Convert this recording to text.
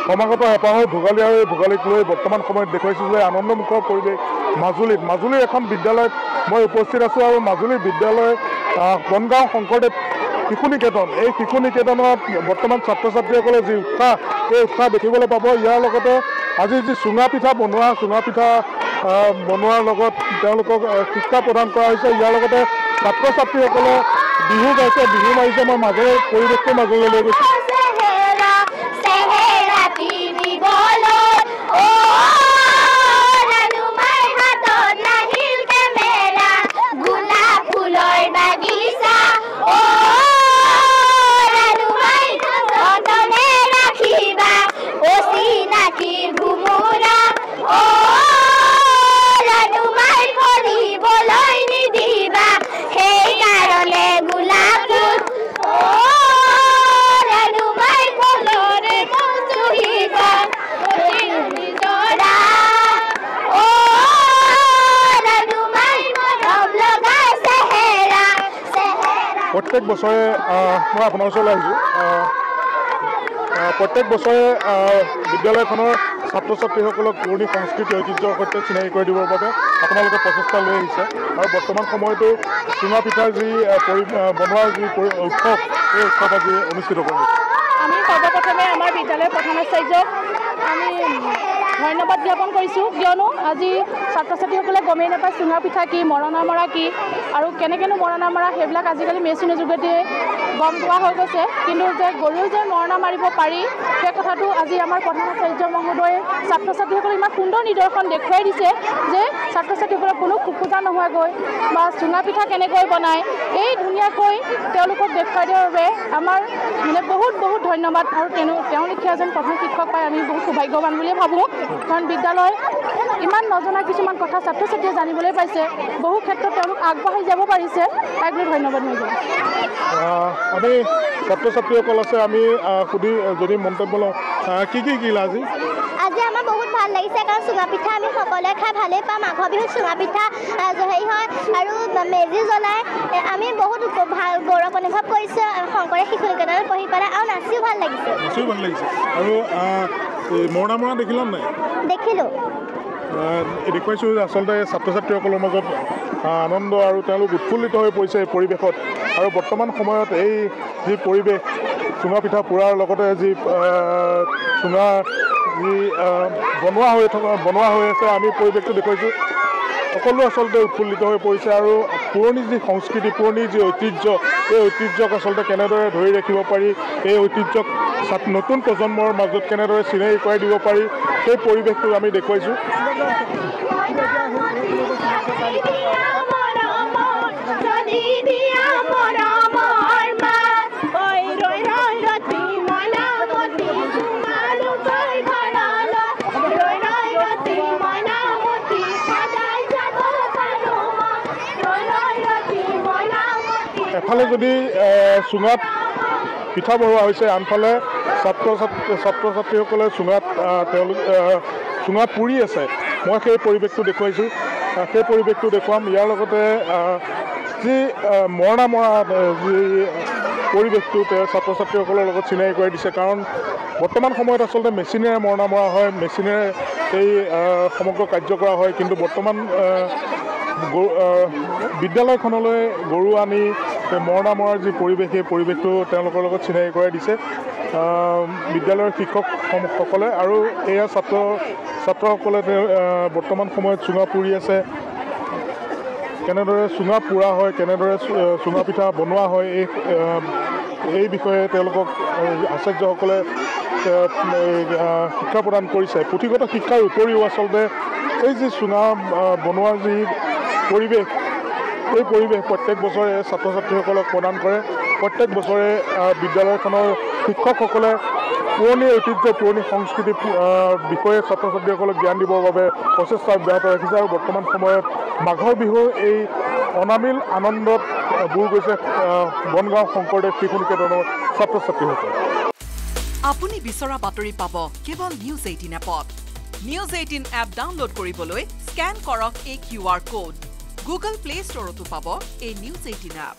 সমাগত হেঁপাহৰ ভোগালী আৰু এই ভোগালীক লৈ বৰ্তমান সময়ত দেখুৱাইছোঁ যে আনন্দমুখৰ পৰিৱেশ মাজুলীৰ এখন বিদ্যালয়ত মই উপস্থিত আছোঁ আৰু মাজুলীৰ বিদ্যালয় বনগাঁও শংকৰদেৱ শিশু নিকেতন এই শিশু নিকেতনত বৰ্তমান ছাত্ৰ ছাত্ৰীসকলে যি উৎসাহ এই উৎসাহ দেখিবলৈ পাব। ইয়াৰ লগতে আজি যি চুঙা পিঠা বনোৱাৰ লগত তেওঁলোকক শিক্ষা প্ৰদান কৰা হৈছে। ইয়াৰ লগতে ছাত্ৰ ছাত্ৰীসকলে বিহু গাইছে, বিহু মাৰিছে। মই মাজৰ পৰিৱেশটো মাজলৈ লৈ গৈছোঁ। প্ৰত্যেক বছৰে মই আপোনাৰ ওচৰলৈ আহিছোঁ। প্ৰত্যেক বছৰে বিদ্যালয়খনৰ ছাত্ৰ ছাত্ৰীসকলক পুৰণি সংস্কৃতি ঐতিহ্যৰ সৈতে চিনাকি কৰি দিবৰ বাবে আপোনালোকে প্ৰচেষ্টা লৈ আহিছে আৰু বৰ্তমান সময়তো চুঙা পিঠাৰ যি বনোৱাৰ যি উৎসৱ এই উৎসৱ আজি অনুষ্ঠিত কৰিছে। আমি সৰ্বপ্ৰথমে আমাৰ বিদ্যালয়ৰ প্ৰধানাচাৰ্যক আমি ধন্যবাদ জ্ঞাপন কৰিছোঁ, কিয়নো আজি ছাত্ৰ ছাত্ৰীসকলে গমেই নাপায় চুঙা পিঠা কি, মৰণা মৰা কি আৰু কেনেকৈনো মৰণা মৰা সেইবিলাক আজিকালি মেচিনৰ যোগেদি গম পোৱা হৈ গৈছে। কিন্তু যে গৰুৱে যে মৰণা মাৰিব পাৰি সেই কথাটো আজি আমাৰ প্ৰধানাচাৰ্য মহোদয়ে ছাত্ৰ ছাত্ৰীসকলে ইমান সুন্দৰ নিদৰ্শন দেখুৱাই দিছে যে ছাত্ৰ ছাত্ৰীসকলক কোনো খোকোজা নোহোৱাকৈ বা চুঙা পিঠা কেনেকৈ বনায় এই ধুনীয়াকৈ তেওঁলোকক দেখুৱাই দিয়াৰ বাবে আমাৰ বহুত ধন্যবাদ। আৰু তেওঁ লিখীয়া এজন প্ৰধান শিক্ষক পাই আমি বহুত সৌভাগ্যৱান বুলিয়ে ভাবোঁ, কাৰণ বিদ্যালয় ইমান নজনা কিছুমান কথা ছাত্ৰ ছাত্ৰীয়ে জানিবলৈ পাইছে, বহু ক্ষেত্ৰত তেওঁলোক আগবাঢ়ি যাব পাৰিছে, তাক লৈ ধন্যবাদ মই দিওঁ। আমি ছাত্ৰ ছাত্ৰীসকল আছে, আমি সুধি যদি মন্তব্য লওঁ কি আজি আমাৰ বহুত ভাল লাগিছে, কাৰণ চুঙা পিঠা আমি সকলোৱে খাই ভালেই পাওঁ। মাঘৰ বিহুত চুঙা পিঠা হেৰি হয় আৰু মেজি জ্বলাই আমি বহুত ভাল গৌৰৱ অনুভৱ কৰিছোঁ। শংকৰে শিশু নিকেতনত পঢ়ি পেলাই আৰু নাচিও ভাল লাগিছে। আৰু মৰণা মৰা দেখিলা নাই? দেখিলোঁ। দেখুৱাইছোঁ যে আচলতে ছাত্ৰ ছাত্ৰীসকলৰ মাজত আনন্দ আৰু তেওঁলোক উৎফুল্লিত হৈ পৰিছে এই পৰিৱেশত। আৰু বৰ্তমান সময়ত এই যি পৰিৱেশ চুঙা পিঠা পোৰাৰ লগতে যি চুঙা যি বনোৱা হৈ আছে আমি পৰিৱেশটো দেখুৱাইছোঁ। সকলো আচলতে উৎফুল্লিত হৈ পৰিছে আৰু পুৰণি যি সংস্কৃতি, পুৰণি যি ঐতিহ্য, এই ঐতিহ্যক আচলতে কেনেদৰে ধৰি ৰাখিব পাৰি, এই ঐতিহ্যক নতুন প্ৰজন্মৰ মাজত কেনেদৰে চিনাকি কৰাই দিব পাৰি সেই পৰিৱেশটো আমি দেখুৱাইছোঁ। এফালে যদি চুঙাত পিঠা বনোৱা হৈছে, আনফালে ছাত্ৰ ছাত্ৰীসকলে চুঙাত পুৰি আছে। মই সেই পৰিৱেশটো দেখুৱাইছোঁ, সেই পৰিৱেশটো দেখুৱাম। ইয়াৰ লগতে যি মৰণা মৰা যি পৰিৱেশটো ছাত্ৰ ছাত্ৰীসকলৰ লগত চিনাকি কৰাই দিছে, কাৰণ বৰ্তমান সময়ত আচলতে মেচিনেৰে মৰণা মৰা হয়, মেচিনেৰে এই সমগ্ৰ কাৰ্য কৰা হয়। কিন্তু বৰ্তমান বিদ্যালয়খনলৈ গৰু আনি মৰণা মৰাৰ যি পৰিৱেশ, সেই পৰিৱেশটো তেওঁলোকৰ লগত চিনাকি কৰাই দিছে বিদ্যালয়ৰ শিক্ষকসকলে। আৰু এয়া ছাত্ৰসকলে বৰ্তমান সময়ত চুঙা পুৰি আছে। কেনেদৰে চুঙা পুৰা হয়, কেনেদৰে চুঙা পিঠা বনোৱা হয়, এই বিষয়ে তেওঁলোকক আচাৰ্যসকলে শিক্ষা প্ৰদান কৰিছে। পুথিগত শিক্ষাৰ উপৰিও আচলতে এই যি চুঙা বনোৱাৰ যি পৰিৱেশ, এই পৰিৱেশ প্ৰত্যেক বছৰে ছাত্ৰ ছাত্ৰীসকলক প্ৰদান কৰে। প্ৰত্যেক বছৰে বিদ্যালয়খনৰ শিক্ষকসকলে পুৰণি ঐতিহ্য, পুৰণি সংস্কৃতিৰ বিষয়ে ছাত্ৰ ছাত্ৰীসকলক জ্ঞান দিবৰ বাবে প্ৰচেষ্টা অব্যাহত ৰাখিছে। আৰু বৰ্তমান সময়ত মাঘৰ বিহুৰ এই অনামিল আনন্দত বুৰ গৈছে বনগাঁও শংকৰদেৱ শিশু নিকেতনৰ ছাত্ৰ ছাত্ৰীসকল। আপুনি বিচৰা বাতৰি পাব কেৱল নিউজ 18 এপত। নিউজ 18 এপ ডাউনলোড কৰিবলৈ স্কেন কৰক এই QR কোড। গুগল প্লে ষ্টৰতো পাব এই নিউজ 18 এপ।